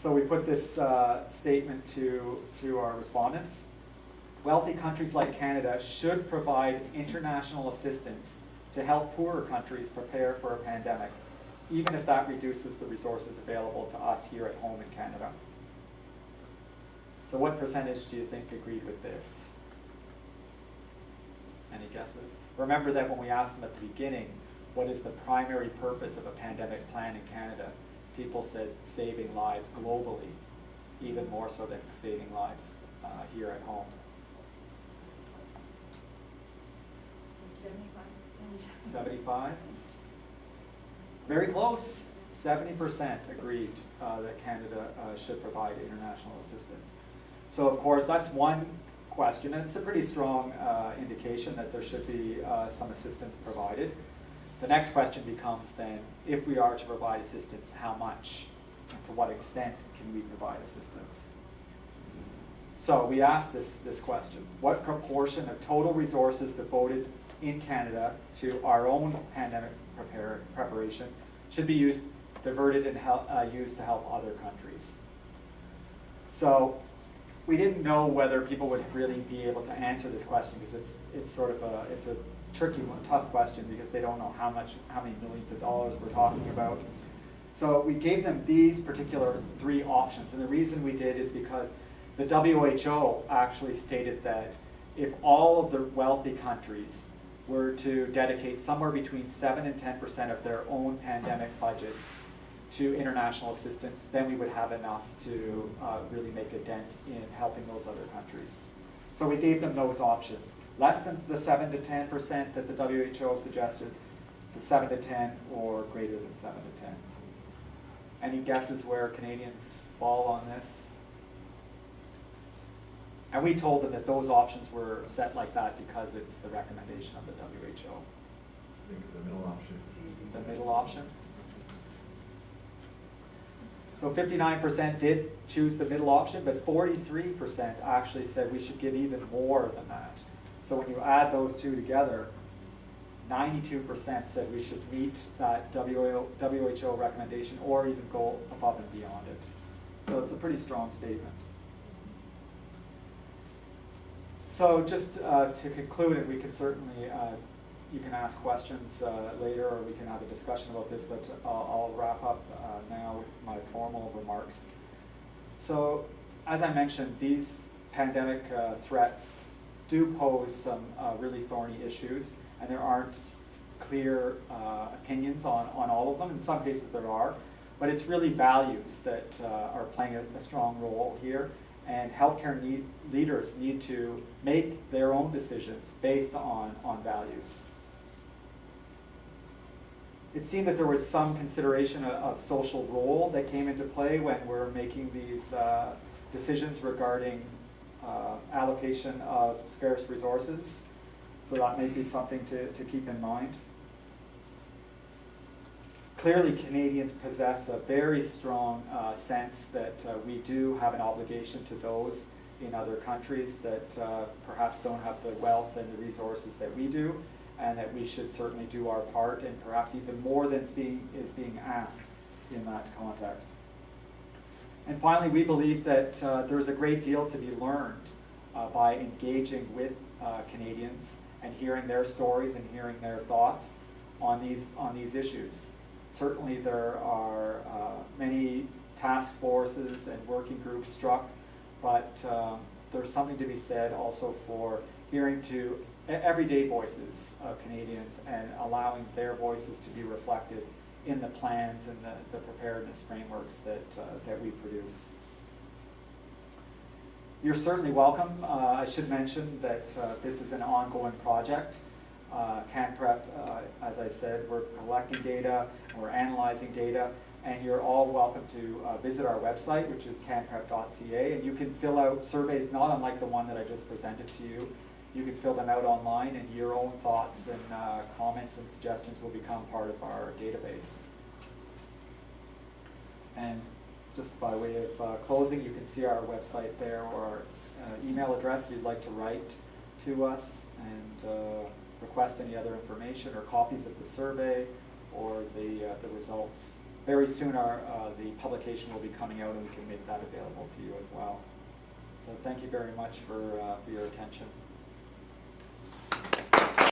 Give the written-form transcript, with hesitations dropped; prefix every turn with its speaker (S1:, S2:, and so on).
S1: So we put this statement to our respondents. Wealthy countries like Canada should provide international assistance to help poorer countries prepare for a pandemic, even if that reduces the resources available to us here at home in Canada. So what percentage do you think agreed with this? Any guesses? Remember that when we asked them at the beginning, what is the primary purpose of a pandemic plan in Canada? People said saving lives globally, even more so than saving lives here at home. 75? Very close. 70% agreed that Canada should provide international assistance. So of course that's one question, and it's a pretty strong indication that there should be some assistance provided. The next question becomes then, if we are to provide assistance, how much and to what extent can we provide assistance? So we asked this question: what proportion of total resources devoted in Canada to our own pandemic preparation should be diverted and used to help other countries? So we didn't know whether people would really be able to answer this question, because it's sort of a tricky one, tough question, because they don't know how many millions of dollars we're talking about. So we gave them these particular three options, and the reason we did is because the WHO actually stated that if all of the wealthy countries were to dedicate somewhere between 7 and 10% of their own pandemic budgets to international assistance, then we would have enough to really make a dent in helping those other countries. So we gave them those options: less than the 7 to 10% that the WHO suggested, the 7 to 10, or greater than 7 to 10. Any guesses where Canadians fall on this? And we told them that those options were set like that because it's the recommendation of the WHO.
S2: I think the middle option.
S1: The middle option? So 59% did choose the middle option, but 43% actually said we should give even more than that. So when you add those two together, 92% said we should meet that WHO recommendation or even go above and beyond it. So it's a pretty strong statement. So just to conclude, and we can certainly, you can ask questions later, or we can have a discussion about this, but I'll wrap up now with my formal remarks. So as I mentioned, these pandemic threats do pose some really thorny issues, and there aren't clear opinions on all of them. In some cases there are, but it's really values that are playing a strong role here. And healthcare leaders need to make their own decisions based on values. It seemed that there was some consideration of social role that came into play when we're making these decisions regarding allocation of scarce resources. So that may be something to keep in mind. Clearly, Canadians possess a very strong sense that we do have an obligation to those in other countries that perhaps don't have the wealth and the resources that we do, and that we should certainly do our part, and perhaps even more than is being asked in that context. And finally, we believe that there's a great deal to be learned by engaging with Canadians and hearing their stories and hearing their thoughts on these issues. Certainly there are many task forces and working groups struck, but there's something to be said also for hearing to everyday voices of Canadians and allowing their voices to be reflected in the plans and the preparedness frameworks that we produce. You're certainly welcome. I should mention that this is an ongoing project. CanPrep, as I said, we're collecting data, we're analyzing data, and you're all welcome to visit our website, which is canprep.ca, and you can fill out surveys not unlike the one that I just presented to you. You can fill them out online, and your own thoughts and comments and suggestions will become part of our database. And just by way of closing, you can see our website there, or our email address if you'd like to write to us and request any other information or copies of the survey or the results very soon the publication will be coming out and we can make that available to you as well. So thank you very much for your attention.